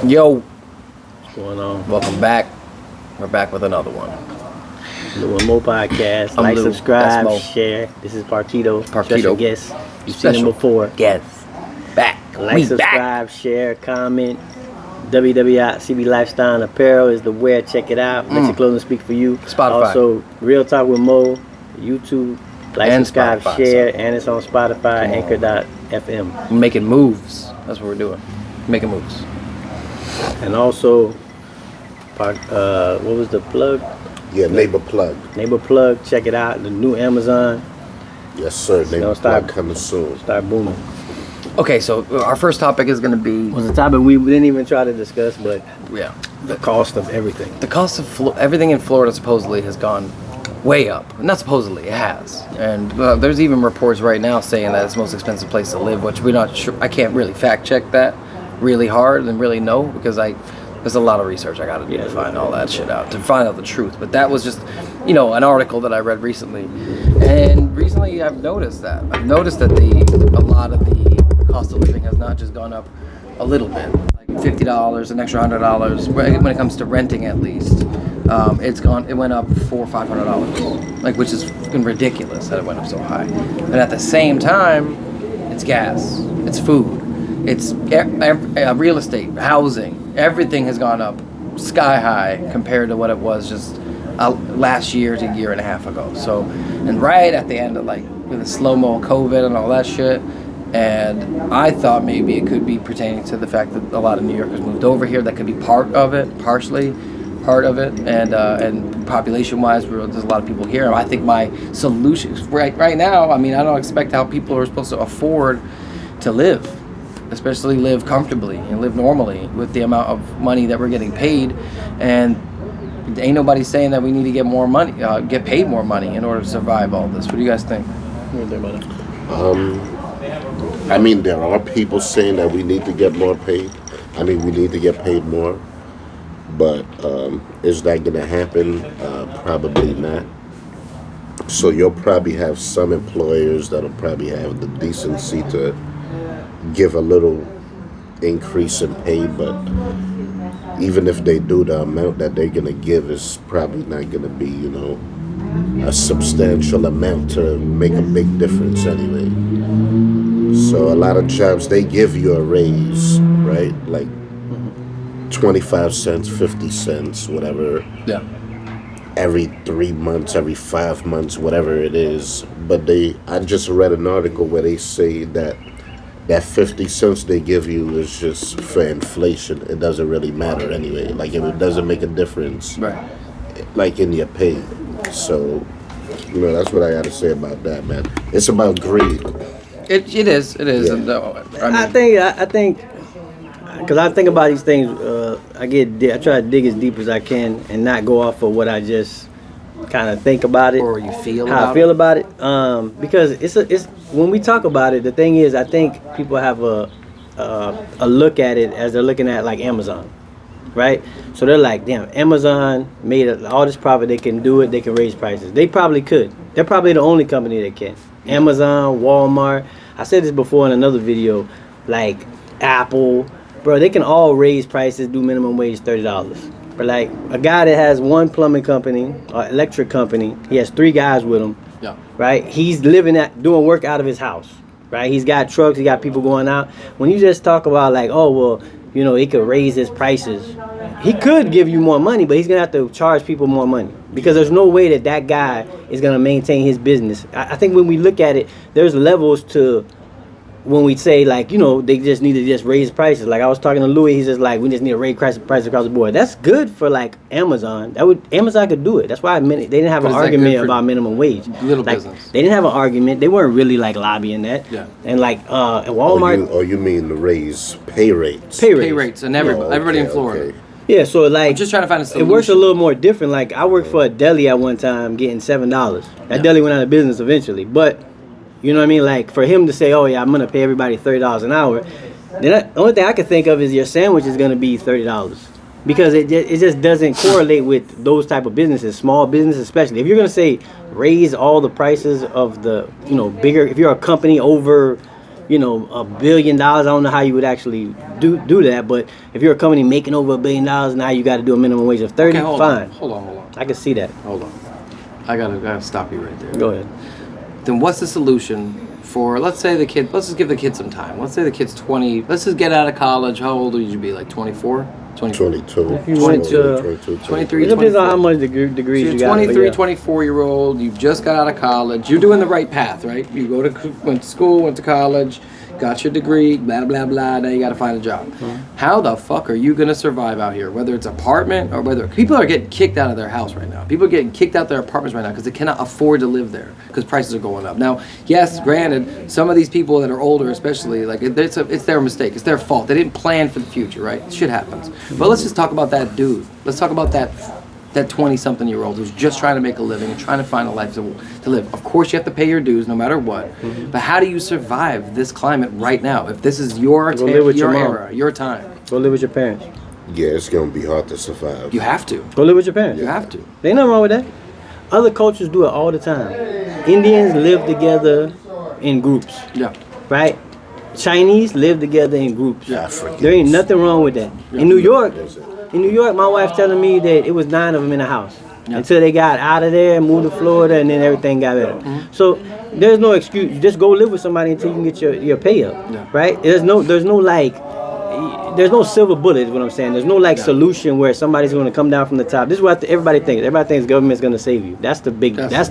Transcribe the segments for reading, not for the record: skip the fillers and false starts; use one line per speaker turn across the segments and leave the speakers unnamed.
Yo,
What's going on?
welcome back. We're back with another one.
Lou and Mo podcast.
I'm
Like,
Lou.
subscribe,
That's Mo.
share. This is Partito.
Partito.
Special guest. You've seen him
Special
before.
Guest. Back.
Like,
we
subscribe,
back.
share, comment. www.cb Lifestyle and Apparel is the where. Check it out. Let your clothing speak for you.
Spotify.
Also, Real Talk with Mo, YouTube. Like,
And
subscribe,
Spotify,
share,
so.
and it's on Spotify, Anchor.fm.
We're making moves. That's what we're doing. Making moves.
And also, what was the plug?
Yeah, neighbor plug.
Neighbor plug. Check it out. The new Amazon.
Yes, sir. Neighbor
start-
plug coming soon.
Start booming.
Okay, so our first topic is going to be
Was a topic we didn't even try to discuss, but the cost of everything.
the cost of everything in Florida supposedly has gone way up. Not supposedly, it has. And there's even reports right now saying that it's the most expensive place to live, which we're not sure. I can't really fact check that really hard and really know because there's a lot of research I got to do to find all that shit out, to find out the truth. But that was just, an article that I read recently. And recently I've noticed that. I've noticed that a lot of the cost of living has not just gone up a little bit, like $50, an extra $100 when it comes to renting at least. It went up $400 or $500, like, which is fucking ridiculous that it went up so high. And at the same time, it's gas, it's food, it's real estate, housing, everything has gone up sky high compared to what it was just last year to a year and a half ago. So, and right at the end of with the slow-mo COVID and all that shit. And I thought maybe it could be pertaining to the fact that a lot of New Yorkers moved over here. That could be partially part of it. And population-wise, there's a lot of people here. I think my solution right now, I don't expect how people are supposed to afford to live, especially live comfortably and live normally with the amount of money that we're getting paid. And ain't nobody saying that we need to get more money, get paid more money in order to survive all this. What do you guys think?
What do you think about it?
There are people saying that we need to get more paid. We need to get paid more. But is that going to happen? Probably not. So you'll probably have some employers that'll probably have the decency to give a little increase in pay, but even if they do, the amount that they're going to give is probably not going to be, a substantial amount to make a big difference anyway. So a lot of jobs, they give you a raise, right? Like 25 cents, 50 cents, whatever.
Yeah.
Every 3 months, every 5 months, whatever it is. But I just read an article where they say that 50 cents they give you is just for inflation. It doesn't really matter anyway. Like, if it doesn't make a difference,
Right.
like in your pay. So, that's what I got to say about that, man. It's about greed.
It is.
Yeah.
And,
I think, because I think about these things, I try to dig as deep as I can and not go off of what I just kind of think about it
or you feel
how I feel about it. Because it's when we talk about it, the thing is, I think people have a look at it as they're looking at like Amazon, right? So they're like, damn, Amazon made all this profit. They can do it. They can raise prices. They probably could. They're probably the only company that can. Amazon, Walmart. I said this before in another video, like Apple, bro. They can all raise prices, do minimum wage $30. But like a guy that has one plumbing company or electric company, he has 3 guys with him.
Yeah.
Right? He's doing work out of his house. Right? He's got trucks. He got people going out. When you just talk about like, oh well, he could raise his prices. He could give you more money, but he's gonna have to charge people more money because there's no way that guy is gonna maintain his business. I think when we look at it, there's levels to when we say like, they just need to just raise prices. Like I was talking to Louis, he's just like, we just need to raise prices across the board. That's good for like Amazon. Amazon could do it. That's why they didn't have an argument about minimum wage.
Little
like,
business.
They didn't have an argument. They weren't really like lobbying that.
Yeah.
And like at Walmart.
Or you mean to raise pay rates?
Pay
Pay rates and everybody in Florida.
Okay.
Yeah, so like
I'm just trying to find a solution.
it works a little more different. Like I worked for a deli at one time, getting $7. That deli went out of business eventually, but you know what I mean. Like for him to say, "Oh yeah, I'm gonna pay everybody $30 an hour," then the only thing I can think of is your sandwich is gonna be $30 because it just doesn't correlate with those type of businesses, small businesses especially. If you're gonna say raise all the prices of the bigger, if you're a company over $1 billion. I don't know how you would actually do that, but if you're a company making over $1 billion, now you got to do a minimum wage of 30.
Okay,
fine.
Hold on.
I can see that.
Hold on. I gotta stop you right there.
Go ahead.
Then what's the solution for, let's say the kid, let's just give the kid some time. Let's say the kid's 20, let's just get out of college. How old would you be, like 24?
22.
If you went to
23,
it depends on how
24.
much degrees
So
you
you're
got.
23, 24-year-old, you just got out of college. You're doing the right path, right? You went to school, went to college, got your degree, blah, blah, blah. Now you got to find a job.
Mm-hmm.
How the fuck are you going to survive out here? Whether it's apartment or whether people are getting kicked out of their house right now. People are getting kicked out of their apartments right now because they cannot afford to live there because prices are going up. Now, yes, granted, some of these people that are older, especially, like it's their mistake. It's their fault. They didn't plan for the future, right? Shit happens. But let's just talk about that dude. Let's talk about that 20-something-year-old who's just trying to make a living and trying to find a life to live. Of course, you have to pay your dues no matter what. Mm-hmm. But how do you survive this climate right now? If this is your era, your time.
Go live with your parents.
Yeah, it's gonna be hard to survive.
You have to.
Go live with your parents.
You have to.
There ain't nothing wrong with that. Other cultures do it all the time. Indians live together in groups.
Yeah.
Right? Chinese live together in groups.
Yeah, Africans.
There ain't nothing wrong with that.
Yeah.
In New York, my wife telling me that it was 9 of them in the house until they got out of there and moved to Florida, and then everything got better. Mm-hmm. So there's no excuse. You just go live with somebody until you can get your pay up, right? There's no silver bullet is what I'm saying. There's no solution where somebody's going to come down from the top. This is what everybody thinks. Everybody thinks government's going to save you. That's the big issue.
That's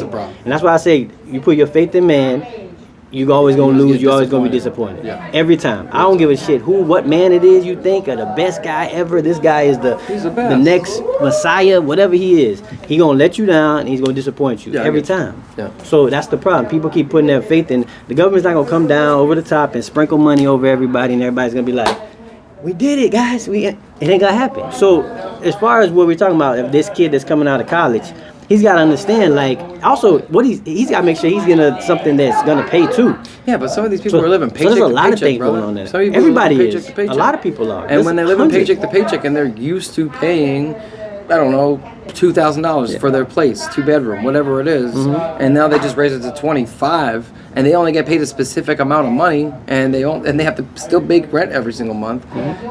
a problem.
And that's why I say you put your faith in man, you always gonna lose. You always gonna be disappointed.
Yeah.
Every time. I don't give a shit what man it is you think are the best guy ever. This guy is the next Messiah, whatever he is. He gonna let you down and he's gonna disappoint you every time.
Yeah.
So that's the problem. People keep putting their faith in the government's not gonna come down over the top and sprinkle money over everybody, and everybody's gonna be like, "We did it, guys. It ain't gonna happen." So as far as what we're talking about, if this kid that's coming out of college, he's got to understand, also what he's got to make sure he's getting something that's going to pay too.
Yeah, but some of these people are living paycheck
there's a
to
lot
paycheck,
of things
brother.
going on there.
Some people
Everybody
live
is.
paycheck to paycheck.
A lot of people are.
And when they live in
hundreds.
paycheck to paycheck and they're used to paying, I don't know, $2,000 for their place, 2-bedroom, whatever it is, and now they just raise it to 25, and they only get paid a specific amount of money, and they have to still bake rent every single month.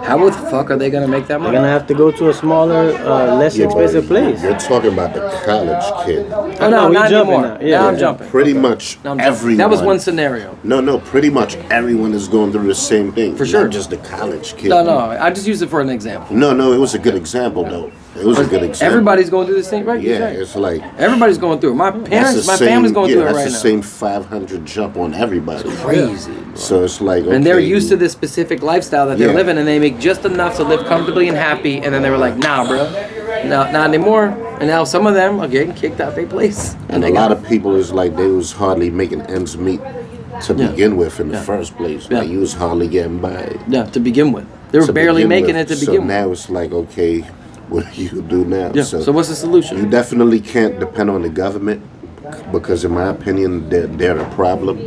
How the fuck are they gonna make that money?
They're gonna have to go to a smaller, less expensive place.
You're talking about the college kid.
Oh no,
not
jumping
anymore.
now. Yeah,
Now I'm jumping.
Pretty much everyone.
That was one scenario.
No, pretty much everyone is going through the same thing.
For sure.
Not just the college kid.
No, I just used it for an example.
No, it was a good example though. It was a good example.
Everybody's going through the same, right?
Yeah, it's like
everybody's going through it. My parents, my family's going through it right now.
That's the same 500 jump on everybody.
It's crazy. Bro.
So it's like, okay,
and they're used to this specific lifestyle that they're living, and they make just enough to live comfortably and happy. And then they were like, "Nah, bro, not anymore." And now some of them are getting kicked out their place.
And a lot of people is like they was hardly making ends meet to begin with in the first place. Like you was hardly getting by.
Yeah, to begin with, they were barely making it to begin with.
So now it's like, okay, what do you do now?
Yeah. So what's the solution?
You definitely can't depend on the government because, in my opinion, they're the problem.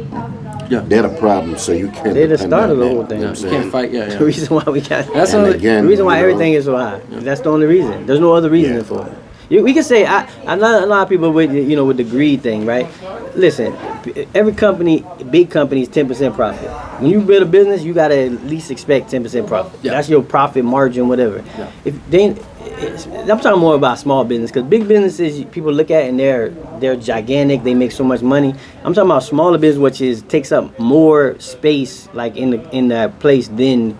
Yeah.
They're the problem, so you can't.
They're the
depend
start
on
of the
them.
whole thing.
Yeah, you can't fight. Yeah.
The reason why we got
That's
And
the
again,
the reason why
you know,
everything is so high. That's the only reason. There's no other reason for it. We can say I know a lot of people with with the greed thing, right? Listen, every company, big companies, 10% profit. When you build a business, you gotta at least expect 10% profit.
Yeah.
That's your profit margin, whatever.
Yeah.
If they, I'm talking more about small business because big businesses people look at and they're gigantic. They make so much money. I'm talking about smaller business, which takes up more space, like in that place than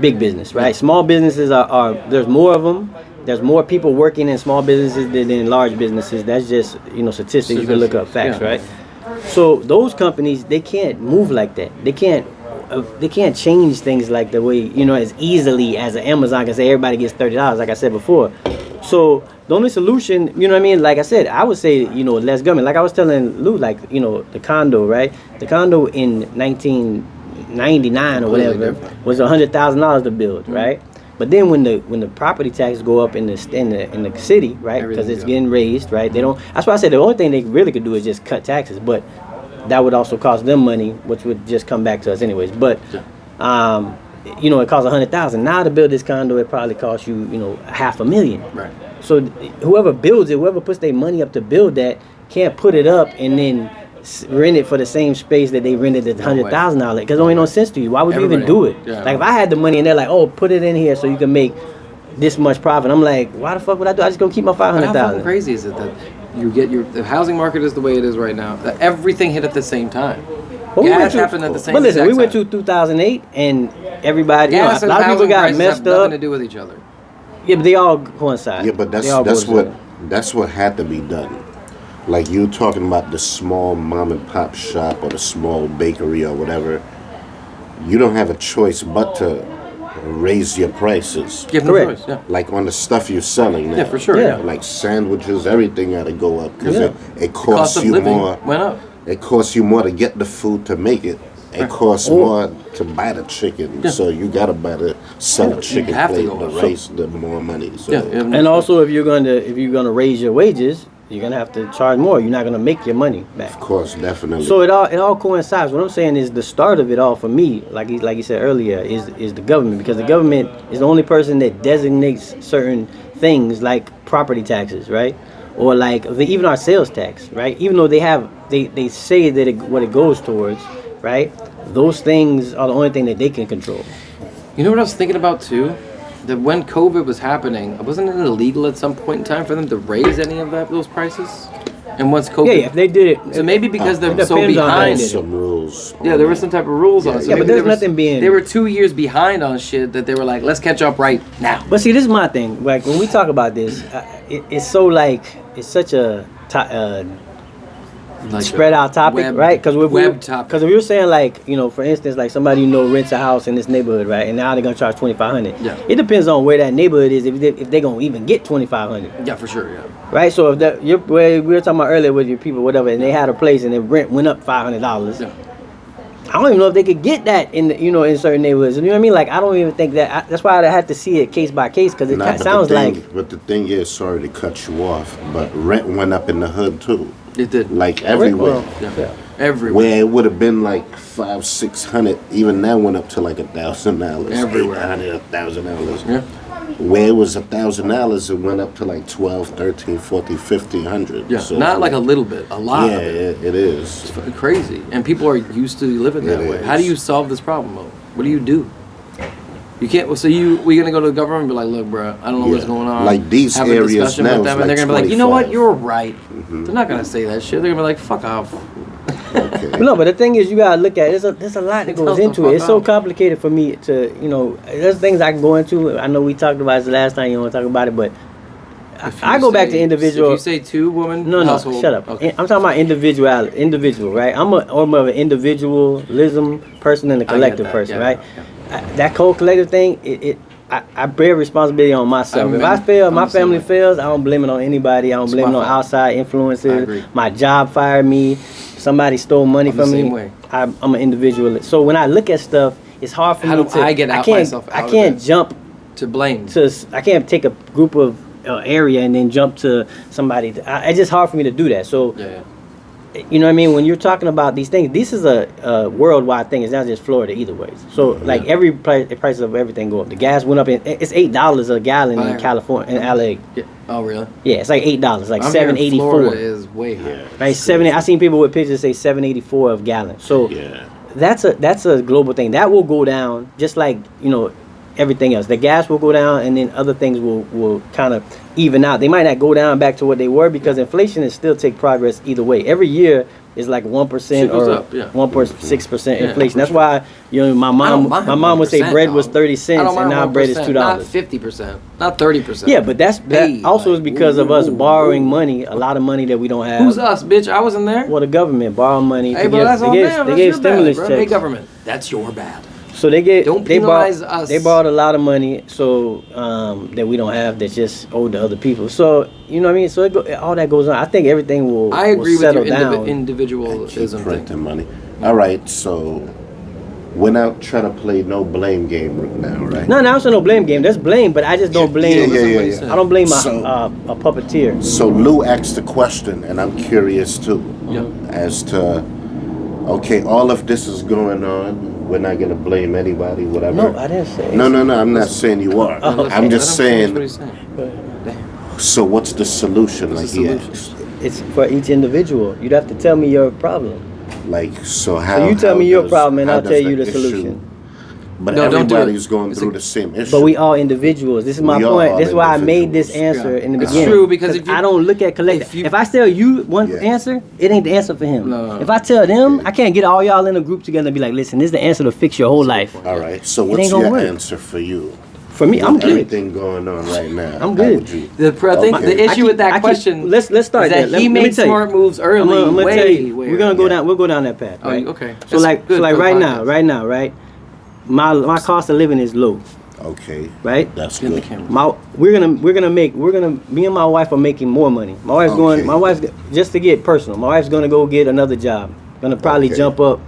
big business, right? Small businesses are there's more of them. There's more people working in small businesses than in large businesses. That's just statistics. You can look up facts, right? So those companies, they can't move like that. They can't change things like the way as easily as an Amazon can say everybody gets $30, like I said before. So the only solution, like I said, I would say less government. Like I was telling Lou, the condo, right? The condo in 1999 or whatever was $100,000 to build, right? But then when the property taxes go up in the city, right? Because it's getting raised, right? They don't. That's why I said the only thing they really could do is just cut taxes, but that would also cost them money, which would just come back to us anyways. But it costs $100,000 now to build this condo. It probably costs you $500,000.
Right.
So whoever builds it, whoever puts their money up to build that, can't put it up and then rent it for the same space that they rented the $100,000 because it don't make no sense to you. Why would you even do it?
Yeah.
Like if I had the money and they're like, oh, put it in here so you can make this much profit. I'm like, why the fuck would I do? I just gonna keep my
How fucking
$500,000.
crazy is it that you get the housing market is the way it is right now? That everything hit at the same time.
Well,
Gas happened at the same.
But listen, we went
time.
through 2008 and everybody,
Gas
a
and
lot of people
housing
got
prices
messed
have nothing
up.
to do with each other.
Yeah, but they all coincide.
Yeah, but
They all go together.
that's what had to be done. Like you talking about the small mom and pop shop or the small bakery or whatever. You don't have a choice but to raise your prices.
You have no
Correct.
choice. Yeah.
Like on the stuff you're selling now.
Yeah, for sure.
Yeah.
Yeah.
Like sandwiches, everything got to go up because
Yeah.
it
Cost
costs
of
you
living
more.
went up.
It costs you more to get the food to make it. It costs more to buy the chicken, so you gotta buy the sell the chicken
have to
plate,
go
the
up.
rice, the more money. So
Yeah.
And also, if you're gonna raise your wages, you're gonna have to charge more. You're not gonna make your money back.
of course, definitely.
So it all coincides. What I'm saying is the start of it all for me, like you said earlier, is the government, because the government is the only person that designates certain things like property taxes, right? Or like even our sales tax, right? Even though they say that what it goes towards, right? Those things are the only thing that they can control.
You know what I was thinking about too? That when COVID was happening, wasn't it illegal at some point in time for them to raise any of those prices? And once COVID,
Yeah, if they did it,
so maybe because they're
it
so
depends on how they
behind
did
it.
it.
some rules.
Yeah, there were some type of rules on it. So
Yeah, but
maybe
there's
there was-
nothing being-
They were 2 years behind on shit that they were like, let's catch up right now.
But see, this is my thing. Like when we talk about this, it's so like it's such a
Like
spread
a
out topic,
web-
right? Because
web topic.
Because if you're saying like, for instance, like somebody rents a house in this neighborhood, right? And now they're gonna charge $2,500.
Yeah.
It depends on where that neighborhood is if they're gonna even get $2,500,
Yeah, for sure. Yeah.
right? So if we were talking about earlier with your people, whatever, and they had a place and the rent went up $500.
Yeah.
I don't even know if they could get that in in certain neighborhoods. You know what I mean? Like I don't even think that. That's why I had to see it case by case because it
Nah, but
sounds
the thing,
like.
But the thing is, sorry to cut you off, but rent went up in the hood too.
It did.
Like everywhere.
Well,
Yeah. Everywhere.
Where it would have been like $500-600, even that went up to like $1,000.
Everywhere.
$1,000.
Yeah.
Where it was $1,000, it went up to like 12, 13, 14, 15, 100.
Yeah.
So,
Not like a little bit, a lot.
Yeah,
of it.
it is.
It's fucking crazy, and people are used to living that
It
way.
is.
How do you solve this problem, Mo? What do you do? You can't. Well, so we gonna go to the government and be like, look, bro, I don't know what's
Yeah.
going on.
Like these
Have a
areas
discussion
now
with them,
is
and they're
like
gonna be like, you know what,
25.
you're right. They're not gonna say that shit. They're gonna be like, fuck off.
Okay.
No, but the thing is, you gotta look at it. There's a lot that
Tell
goes
the
into
fuck
it. It's so
up.
complicated for me to, there's things I can go into. I know we talked about it the last time. You want to talk about it, but
If
I
you
go back to
say-
individual.
If you say two woman
No,
household,
shut up.
Okay.
I'm talking about individual, right? I'm more of an individualism person than a collective
that,
person,
yeah,
right?
yeah.
That whole collective thing, I bear responsibility on myself. If I fail,
I'm
my
the same
family
way.
fails, I don't blame it on anybody. I don't
It's
blame it
my
on
fault.
outside
I
influences.
agree.
My job fired me. Somebody stole money
I'm the
from me.
same way.
I'm an individualist. So when I look at stuff, it's hard for
How
me
do
to.
I get out
can't,
myself out
I
of
can't
it?
jump
To blame.
I can't take a group of area and then jump to somebody. It's just hard for me to do that. So.
Yeah.
You know what I mean? When you're talking about these things, this is a worldwide thing. It's not just Florida either ways. So like every price of everything go up. The gas went up. It's $8 a gallon in California, in LA.
Yeah. Oh really?
Yeah, it's like $8, like
I'm hearing
$7.84.
Florida is way higher.
Yeah.
Right, 70. I seen people with pictures say $7.84 of gallon. So
Yeah.
that's a global thing. That will go down just like everything else. The gas will go down, and then other things will kind of even out. They might not go down back to what they were because inflation is still take progress either way. Every year is like 1%
Shit goes
or
up, yeah.
1.6%
Yeah,
inflation.
for
That's
sure.
why my
I don't
mom
mind
would say
1%,
bread was
dog.
30
I
cents
don't
and
mind
now bread is
1%,
$2.
Not 50%, not 30%.
Yeah, but that
Hey,
also is
like,
because of us
ooh,
borrowing
ooh.
money, a lot of money that we don't have.
Who's us, bitch? I wasn't there.
Well, the government borrowed money.
Hey,
to
bro,
give-
that's
they
on
gave,
them.
they
That's
gave
your
stimulus
bad, bro. Hey,
checks.
government, that's your bad.
So they
Don't
they
penalize
bought,
us.
They bought a lot of money, so that we don't have that's just owed to other people. So you know what I mean. So all that goes on. I think everything will.
I agree
will
with your
settle down.
individualism
Keep
thing.
printing money. All right, so we're not trying to play no blame game now, right?
No, it's no blame game. There's blame, but I just don't blame.
Yeah.
I don't blame
So-
a puppeteer.
So Lou asked the question, and I'm curious too,
Yeah.
as to, okay, all of this is going on. We're not gonna blame anybody, whatever.
No, I didn't say.
No, I'm not saying you are.
Let
I'm
him
just
finish what
saying.
he's saying.
So what's the solution?
What's
Like
the
he
solution?
asked.
it's for each individual. You'd have to tell me your problem.
Like, so how?
So you tell me your problem, and
how
I'll
does
tell you the
issue-
solution.
But
No, don't do it.
everybody's going through the same issue.
But we all individuals. This is my
We are
point.
all
This is why I made this
individuals.
answer in the
It's
beginning.
true, because if you-
I don't look at collective.
if
If,
you-
I tell you one
Yeah.
answer, it ain't the answer for him.
No.
If I tell them, I can't get all y'all in a group together and be like, listen, this is the answer to fix your whole life.
All right. So
ain't
what's
gonna
your
work.
answer for you?
For me, I'm
With
good.
everything going on right now.
I'm
how
good.
would you-
I think
Okay.
the issue with that question
Let's start
is
there.
that
Let
he
me
made
tell you.
smart moves early.
I'm gonna
way,
tell you.
way
We're gonna
early.
go down. We'll go down that path.
Oh,
Right?
okay.
So
That's
like,
good
so like
for the
right now,
podcast.
right. My cost of living is low,
Okay.
right?
That's
In the
good.
camera.
Me and my wife are making more money. My wife's
Okay.
just to get personal. My wife's gonna go get another job. Gonna probably
Okay.
jump up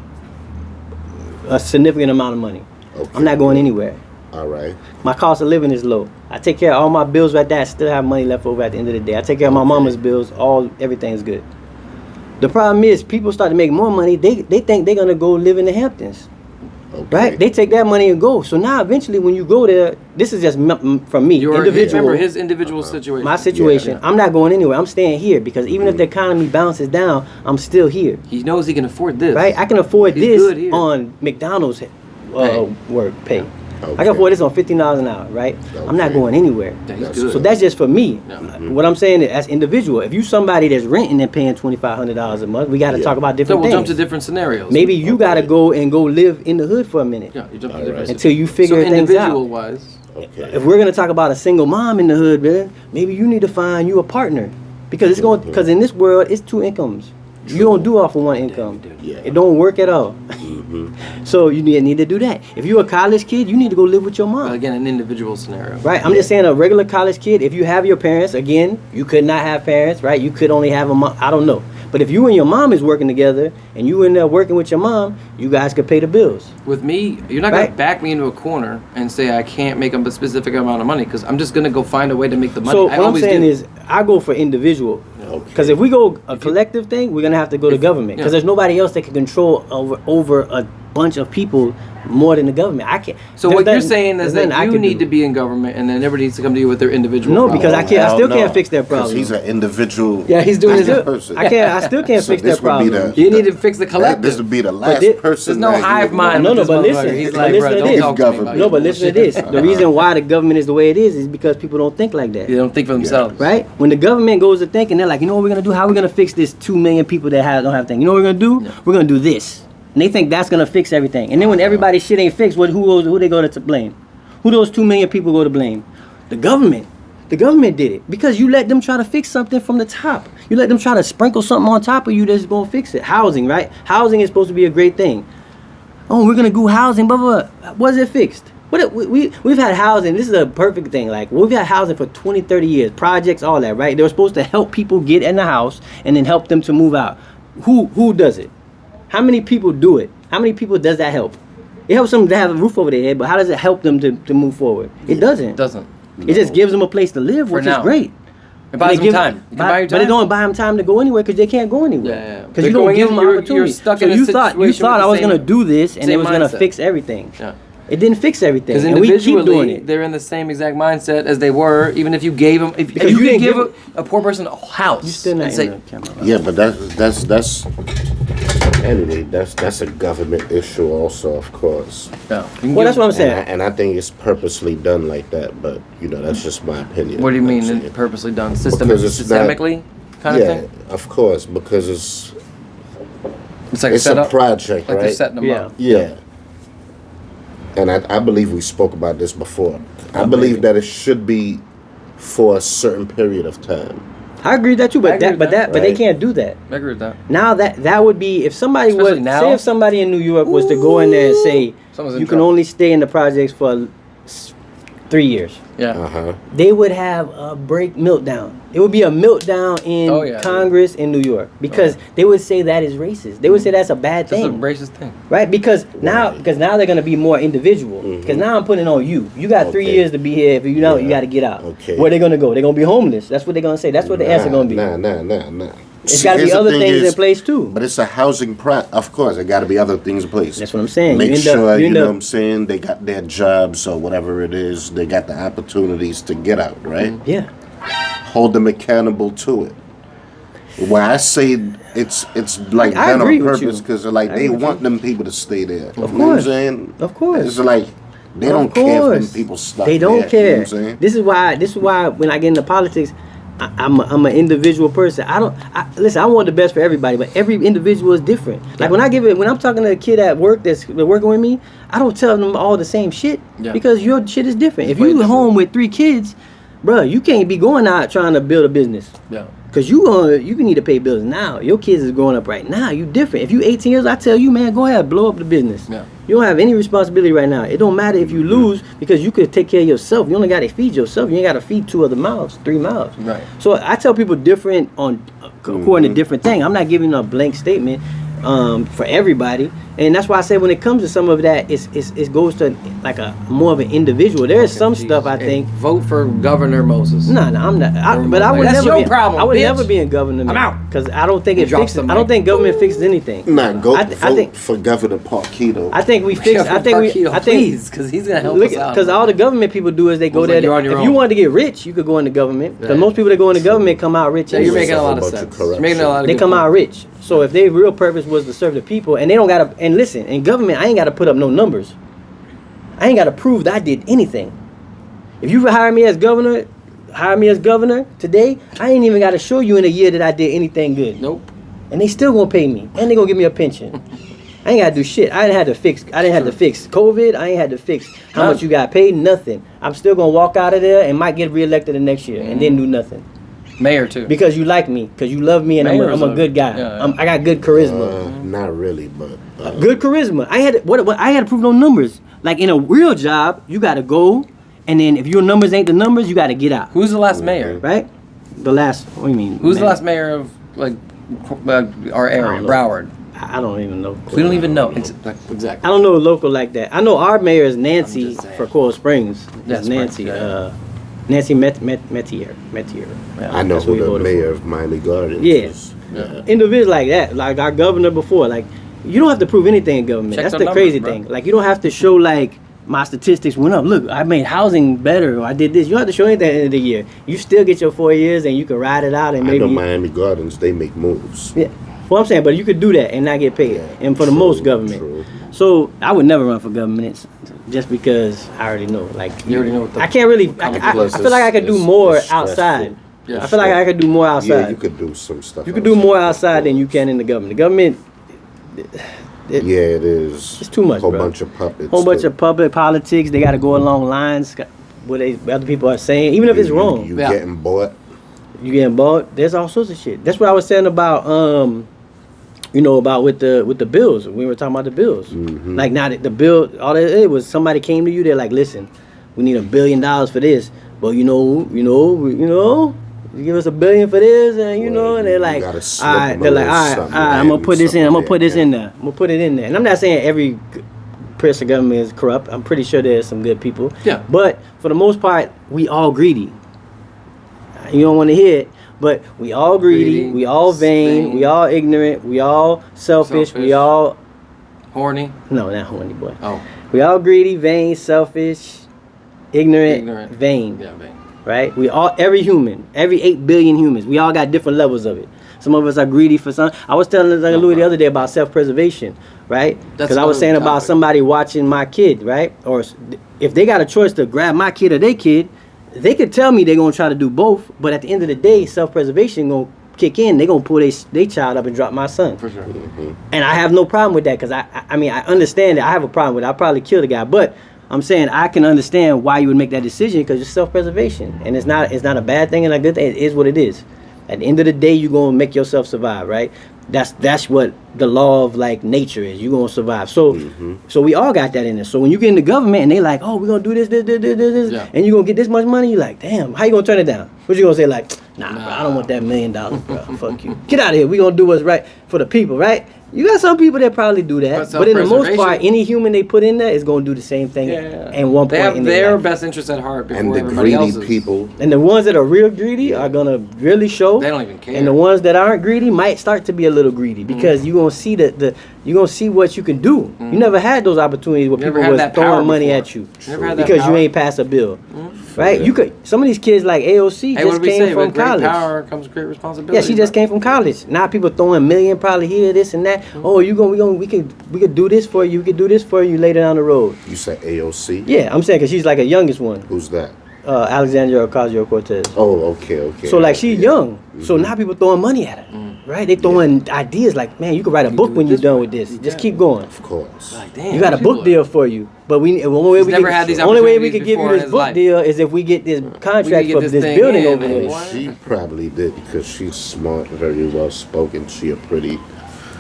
a significant amount of money.
Okay.
I'm not going anywhere.
All right.
My cost of living is low. I take care of all my bills right there. I still have money left over at the end of the day. I take care of my mama's bills. Everything's good. The problem is people start to make more money. They think they're gonna go live in the Hamptons.
Okay.
Right? They take that money and go. So now eventually when you go there, this is just from me, individual.
Remember his individual situation.
My situation.
Yeah.
I'm not going anywhere. I'm staying here because even if the economy bounces down, I'm still here.
He knows he can afford this.
Right? I can afford
He's good
this
here.
on McDonald's
Pay.
work pay.
Okay.
I can afford this on $15 an hour, right? I'm not
Okay.
going anywhere.
Yeah, he's
That's
good.
So that's just for me.
Yeah.
What I'm saying is, as individual, if you somebody that's renting and paying $2,500 a month, we got to
Yeah.
talk about
So
different
we'll jump
things.
to different scenarios.
Maybe you got to go live in the hood for a minute
Yeah, you jump to
All
different
right.
until you figure
so
things
individual
out.
wise.
Okay.
If we're gonna talk about a single mom in the hood, man, maybe you need to find you a partner because because in this world it's two incomes. You don't do off of one income.
Yeah.
It don't work at all.
Mm-hmm.
So you need to do that. If you're a college kid, you need to go live with your mom.
Again, an individual scenario.
Right, I'm just saying a regular college kid. If you have your parents, again, you could not have parents, right? You could only have a mom. I don't know, but if you and your mom is working together and you in there working with your mom, you guys could pay the bills.
With me, you're not
Right.
gonna back me into a corner and say I can't make a specific amount of money because I'm just gonna go find a way to make the money.
So
I
what I'm
always
saying
do.
is, I go for individual.
Okay.
Because if we go a collective thing, we're gonna have to go to government. Because
yeah.
there's nobody else that can control over a bunch of people more than the government. I can't.
So
there's
what you're
nothing-
saying
there's
is that
nothing I
you
can
need
do.
to be in government, and then everybody needs to come to you with their individual.
No,
problem.
because I can't. I
Hell
still
no.
can't fix their
'Cause
problem.
he's an individual.
Yeah, he's doing his.
person.
I can't. I still can't
So
fix their
this would be
problem.
You need to fix the collective.
This would be the last
thi-
person.
There's no
that you
hive
would
mind.
No,
with
no,
this
but
motherfucker.
listen,
He's
but
like,
listen
bro,
to
don't
this.
talk to me about
Government.
No,
your
but listen to
bullshit.
this. The reason why the government is the way it is because people don't think like that.
They don't think for themselves.
Right? When the government goes to think and they're like, you know what we're gonna do? How are we gonna fix this 2 million people that don't have things? You know what we're gonna do? We're gonna do this. And they think that's gonna fix everything. And then when everybody's shit ain't fixed, who they go to blame? Who those 2 million people go to blame? The government. The government did it because you let them try to fix something from the top. You let them try to sprinkle something on top of you that's gonna fix it. Housing, right? Housing is supposed to be a great thing. Oh, we're gonna do housing, blah blah blah. Was it fixed? We've had housing. This is a perfect thing. Like we've had housing for 20, 30 years. Projects, all that, right? They were supposed to help people get in the house and then help them to move out. Who does it? How many people do it? How many people does that help? It helps them to have a roof over their head, but how does it help them to move forward? It doesn't.
It doesn't.
It just gives them a place to live,
For
which
now.
is great.
It buys
They
them
give-
time. You can buy your time.
But it don't buy them time to go anywhere because they can't go anywhere.
Yeah, yeah.
Because
They're
you don't
going
give
in,
them
you're
opportunity.
stuck
so
in a
you thought
situation
I
with
was
the
gonna
same-
do this and it
same
was gonna
mindset.
fix everything.
Yeah.
It didn't fix everything,
Because
and we keep doing
individually,
it.
they're in the same exact mindset as they were, even if you gave them. If
Because
you
you
could
didn't
give
give
a poor person a house,
You still not
and say,
in the camera.
Yeah, but that's anyway. That's a government issue, also, of course.
no. You can
Well,
give-
that's what I'm saying.
And I think it's purposely done like that. But that's just my opinion.
What do you mean?
I'm
It's
saying.
purposely done
Because it's not-
systemically, kind
Yeah,
of thing.
of course, because
It's like
it's
set
a
up,
project,
like they're
right?
setting them
Yeah.
up.
Yeah. And I believe we spoke about this before. I believe that it should be for a certain period of time.
I agree with that too,
I
but
agree with that.
but they
Right.
can't do that.
I agree with that.
Now that would be if somebody
Especially
was
now.
say if somebody in New York was to go in there and say
Someone's in
you can
trouble.
only stay in the projects for 3 years.
Yeah.
Uh-huh.
They would have a break meltdown. It would be a meltdown in
Oh, yeah.
Congress in New York because they would say that is racist. They would say that's a bad
Just a
thing,
racist thing.
right? Because now they're gonna be more individual.
Mm-hmm.
Because now I'm putting it on you. You got 3
Okay.
years to be here. If you know, you
Yeah.
got to get out.
Okay.
Where they gonna go? They're gonna be homeless. That's what they're gonna say. That's what the answer gonna be.
Nah.
It's got to be
Here's the
other
thing
things
is,
in place too.
But it's a housing Of course, it got to be other things in place.
That's what I'm saying.
Make
You end up-
sure,
you
you
end
know
up-
what I'm saying, they got their jobs or whatever it is. They got the opportunities to get out, right?
Yeah.
Hold them accountable to it. Well, I say it's like
I
done
agree
on
with
purpose
you.
because like
I
they
agree with
want
you.
them people to stay there.
Of
You know what I'm
course.
saying?
Of course.
It's like they don't care if them people stuck
They don't
there,
care.
You know what I'm saying?
This is why when I get into politics, I'm an individual person. Listen. I want the best for everybody, but every individual is different. Like when I'm talking to a kid at work that's working with me, I don't tell them all the same shit because your shit is different. If you home with 3 kids, bro, you can't be going out trying to build a business.
Yeah.
Cause you need to pay bills now. Your kids is growing up right now. You different. If you 18 years, I tell you, man, go ahead, blow up the business.
Yeah.
You don't have any responsibility right now. It don't matter if you lose because you could take care of yourself. You only got to feed yourself. You ain't got to feed 2 other mouths, 3 mouths.
Right.
So I tell people different according to different things. I'm not giving a blank statement for everybody, and that's why I say when it comes to some of that, it goes to like a more of an individual. There is some stuff I think.
Vote for Governor Moses.
No, I'm not. But I would
That's
never
your
be.
problem,
I would
bitch.
never be in government.
I'm out.
Because I don't think
He
it
drops
fixes.
the
I don't
mic.
think government fixes anything.
Nah, go
I
vote
think-
for Governor Parquito.
I think we fix. I think we. I think
please, because he's gonna help us out.
because all the government people do is they go
It's
there.
like you're on your
If you
own.
wanted to get rich, you could go into government. Because
Right.
most people that go into government come out rich.
Yeah, you're
anyway.
making a lot of
Bunch of
sense.
corruption.
You're making a lot of
They
good
come out
points.
rich. So if their real purpose was to serve the people, and they don't gotta, and listen, in government, I ain't gotta put up no numbers. I ain't gotta prove that I did anything. If you hire me as governor today, I ain't even gotta show you in a year that I did anything good.
Nope.
And they still gonna pay me, and they gonna give me a pension. I ain't gotta do shit. I didn't have to fix COVID. I ain't had to fix how much you got paid. Nothing. I'm still gonna walk out of there and might get reelected the next year, and then do nothing.
Mayor too.
Because you like me, because you love me, and I'm a good guy.
yeah.
I got good charisma.
Not really, but
Good charisma. I had to prove no numbers. Like in a real job, you gotta go, and then if your numbers ain't the numbers, you gotta get out.
Who's the last mayor?
Right? The last. What do you mean?
Who's the
man?
last mayor of like our area,
don't know.
Broward?
I don't even know.
We don't even know. Exactly.
I don't know a local like that. I know our mayor is Nancy
just saying.
for Coral Springs.
That's
It's Nancy.
right,
Nancy Metier.
I know
That's
who
what he
the
voted
mayor of Miami Gardens
Yeah.
is.
Individuals like that, like our governor before, like you don't have to prove anything in government.
Check
That's
the
the
numbers,
crazy
bro.
thing. Like you don't have to show like my statistics went up. Look, I made housing better, or I did this. You don't have to show anything at the end of the year. You still get your 4 years, and you can ride it out, and
I know
maybe
Miami Gardens, they make moves.
yeah. Well, I'm saying, but you could do that and not get paid, and for the
True,
most government.
true.
So I would never run for government just because I already know. Like
You already know what the-
I can't really. I
Plus,
feel like I could do
it's
more
stressful.
outside.
Yeah,
I feel like I could do more outside.
Yeah, you could do some stuff.
You could do more outside than you can in the government. The government,
Yeah, it is.
It's too much,
Whole
bro.
bunch of puppets.
whole bunch of public politics. They got to go along lines what other people are saying, even if it's wrong.
You
Yeah.
getting bought.
You getting bought. There's all sorts of shit. That's what I was saying about about with the bills. We were talking about the bills.
Mm-hmm.
Like now the bill, all that it was somebody came to you. They're like, listen, we need $1 billion for this. But you give us $1 billion for this, and
Well,
and they're
you
like,
gotta
all
slip
right,
them a
they're like,
little
all right,
something,
I'm gonna
man,
put this in. I'm gonna
something
put this
there,
in there. I'm gonna put it in there. And I'm not saying every person government is corrupt. I'm pretty sure there's some good people.
Yeah.
But for the most part, we all greedy. You don't want to hear it, but we all greedy. We all vain. We all ignorant. We all selfish. We all
horny.
no, not horny boy.
Oh,
We all greedy, vain, selfish, ignorant, vain.
Yeah, vain.
Right? We all, every human, every 8 billion humans, we all got different levels of it. Some of us are greedy for some. I was telling Louis the other day about self-preservation, right? Because I was saying about somebody watching my kid, right? Or if they got a choice to grab my kid or their kid, they could tell me they're going to try to do both. But at the end of the day, self-preservation going to kick in. They're going to pull their child up and drop my son.
For sure.
And I have no problem with that because I mean, I understand that I have a problem with it. I'll probably kill the guy. But I'm saying I can understand why you would make that decision because it's self-preservation. And it's not a bad thing and a good thing. It is what it is. At the end of the day, you're going to make yourself survive, right? That's what the law of like nature is. You're going to survive. So so we all got that in us. So when you get in the government and they like, oh, we're going to do this,
Yeah.
and you're going to get this much money, you're like, damn, how you going to turn it down? What you going to say like, nah, bro, I don't want that $1 million, bro. Fuck you. Get out of here. We're going to do what's right for the people, right? You got some people that probably do that. But in the most part, any human they put in there is going to do the same thing and one
They
point
have
in
their
life.
best interest at heart before
And the
everybody
greedy
else's.
people.
And the ones that are real greedy are gonna really show.
They don't even care.
And the ones that aren't greedy might start to be a little greedy because you're gonna see that you're gonna see what you can do. You never had those opportunities where
Never
people
had
was
that
throwing
power
money
before.
at you
Never had that
because you
power.
ain't passed a bill, right? You could. Some of these kids like AOC
Hey, what
just
did we
came
say?
from
With great
college.
power comes great responsibility.
Yeah, she just came from college. Now people throwing million probably here, this and that. Oh, we could do this for you. We could do this for you later down the road.
You said AOC?
Yeah, I'm saying because she's like a youngest one,
Who's that?
Alexandria Ocasio-Cortez.
Oh, okay.
So like she's
Yeah.
young. So now people throwing money at her, right? They throwing ideas like, man, you could write a book
do
when
it
you're
this
done
way.
with this.
You
Just
can.
keep going.
Of course.
Like, damn,
You got a
people
book deal for you, but the only way
He's
we
never
can,
had these
only way we
opportunities
could give you
before in
this
his
book
life.
deal is if we get this contract
get
for
this
this
thing
building
in
over
and
here.
And
what?
she probably did because she's smart, very well spoken. She a pretty.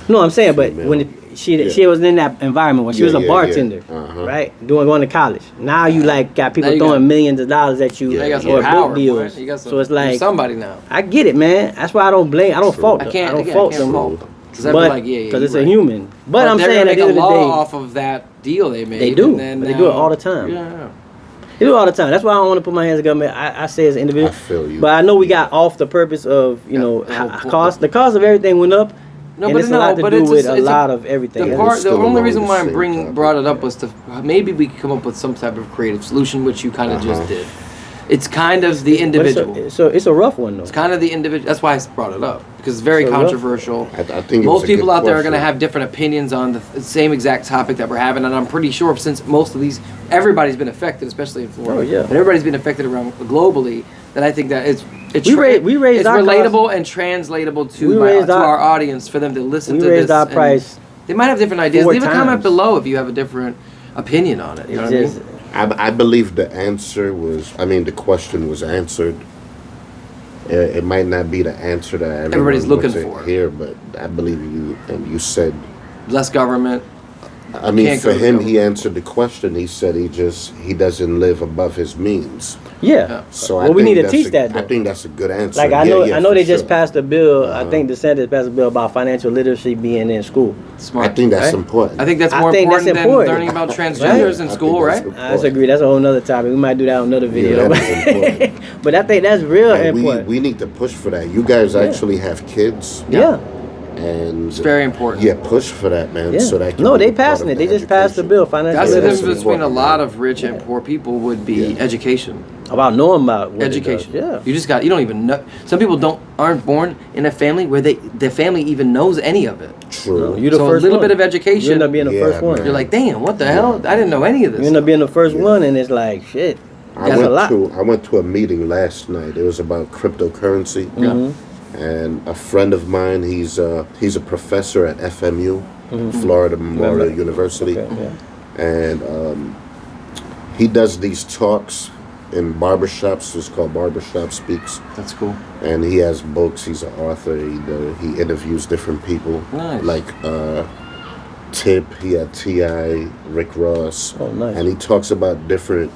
No, I'm saying, but
Female.
when she
Yeah.
was in that environment when she was a
Yeah.
bartender,
Uh-huh.
right, going to college. Now you like got people
Now you
throwing
got-
millions of dollars at you
Yeah,
You got
Yeah.
some
or
power,
book deals.
boy. You got some,
So it's
you're
like
somebody now.
I get it, man. That's why I don't fault
I
them.
can't.
I don't
yeah,
fault
I can't
them.
fault them. Because
But
you're
it's a
right.
human. But I'm
they're
saying
gonna
at
make
the
a
end of the
law
day,
off of that deal they made.
they do.
And then
They do it
now-
all the time.
Yeah.
They do it all the time. That's why I don't want to put my hands in government. I say as an individual.
I feel you.
But I know we got off the purpose of, you know,
the whole
cost. The cost of everything went up.
No,
and
but
it's a
no,
lot to
but
do
it's
with
a-
a
it's a-
lot of everything.
The
Yeah,
part,
it's
the
still
only
along
reason
the
why I
same
brought it up
topic,
was to maybe we could come up with some type of creative solution, which you kind of just did. It's kind of the
But
individual.
it's a rough one though.
It's kind of the individual. That's why I brought it up because it's very
So rough.
controversial.
I think it was
Most
a
people
good
out there are going to
question.
have different opinions on the same exact topic that we're having, and I'm pretty sure since most of these, everybody's been affected, especially in Florida.
Oh, yeah.
And everybody's been affected around globally. That I think that it's
We raised
it's
our
relatable and translatable
We
to
raised
to
our-
our audience for them to listen
We
to
raised
this.
our
and
price
They might have different ideas.
4
Leave a comment
times.
below if you have a different opinion on it. You know what I
Just-
mean?
I believe the answer was. I mean, the question was answered. It might not be the answer that
Everybody's
everyone
looking
wants to
for.
hear, but I believe you. And you said.
Less government.
I mean,
Can't
for
go to
him, he
government.
answered the question. He said he doesn't live above his means.
Yeah.
So
Well,
I
we
think
need to
that's
teach
a-
that, though.
I think that's a good answer.
Like I
Yeah,
know,
yeah,
I know
for
they just
sure.
passed a bill. I
Uh-huh.
think DeSantis passed a bill about financial literacy being in school.
Smart.
I think that's
Right?
important.
I think that's
I
more
think that's
important than
important.
learning about
Right?
transgenders
I
in
think
school,
that's
right?
important.
I disagree. That's a whole nother topic. We might do that on another video.
that is important.
But I think that's real
And
important.
we need to push for that. You guys actually have kids,
yeah.
and
It's very important.
yeah, push for that, man.
Yeah.
So that can
No,
be
they
part
passing
of
it. They
the
just passed the
education.
bill. Financial
That's the
Yeah,
difference
that's
between a
important,
lot
man.
of rich and poor people would be
Yeah.
education.
About knowing about what it
Education.
does. Yeah.
You don't even know. Some people aren't born in a family where the family even knows any of it.
True.
No, you the
So a
first
little
one.
bit of education.
You end up being the
Yeah,
first one.
man.
You're like, damn, what the hell? I didn't know any of this.
You end up being the first
Yeah.
one, and it's like shit.
I
That's a lot.
went to a meeting last night. It was about cryptocurrency,
Mm-hmm.
and a friend of mine. He's a professor at FMU, Florida Memorial
Right.
University,
Okay, yeah.
and he does these talks in barbershops. It's called Barbershop Speaks,
That's cool.
and he has books. He's an author. He interviews different people,
Nice.
like Tip. He had T.I., Rick Ross,
Oh, nice.
and he talks about different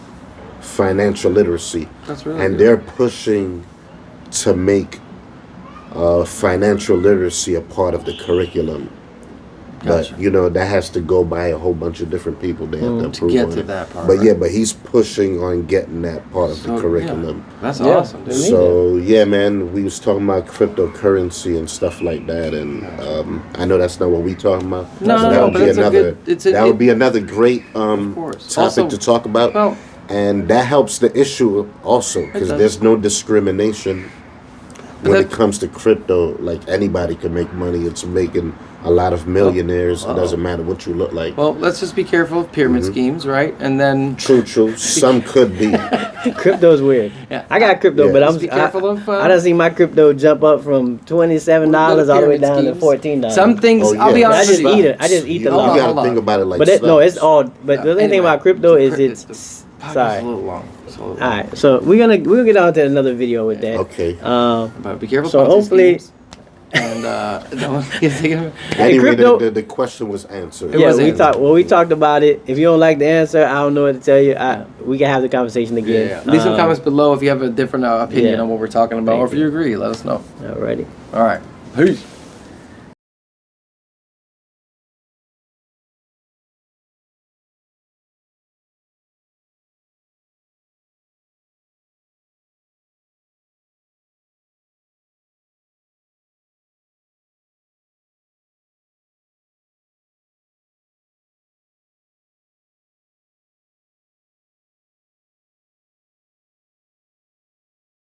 financial literacy.
That's really
And
good.
they're pushing to make financial literacy a part of the curriculum.
Gotcha.
But you know that has to go by a whole bunch of different people. They have to approve
get
on
to
it.
that part,
But
right?
yeah, but he's pushing on getting that part of
So,
the curriculum.
yeah. That's
Yeah.
awesome. Dude.
They need
So yeah, man, we was talking about cryptocurrency and stuff like that, and I know that's not what we talking about.
No,
So
no,
that
no,
would
but
be
it's a
another.
good- it's a-
that would be another great
course.
topic
Also-
to talk about,
well-
and that helps the issue also because
does.
there's no discrimination when
that-
it comes to crypto. Like anybody can make money. It's making a lot of millionaires. It doesn't matter what you look like.
Well, let's just be careful of pyramid
Mm-hmm.
schemes, right? And then
True. Some could be.
Crypto's weird.
Yeah.
I got crypto,
Yeah.
but I'm
Just be careful of,
I done seen my crypto jump up from $27 all the way
pyramid
down to
schemes.
$14.
Some things,
Oh,
I'll be
yeah.
honest
I just
with you.
eat it. I just eat the
You
Hold on,
lot.
gotta
hold on.
think about it like
But it, no, it's
stocks.
all. But the only thing
Anyway,
about crypto is
the
it's.
podcast
Sorry.
is a little long. It's a little long.
All right, so we're gonna get on to another video with that.
Okay.
But be careful.
So
Ponzi
hopefully-
schemes. And don't get taken.
Anyway,
crypto-
the question was answered.
It
Yeah,
was
we
answered.
talked. Well, we talked about it. If you don't like the answer, I don't know what to tell you. We can have the conversation again.
Yeah. Leave some comments below if you have a different opinion
yeah.
on what we're talking about, or if
Thank
you agree. Let us know.
Alrighty.
All right. Peace.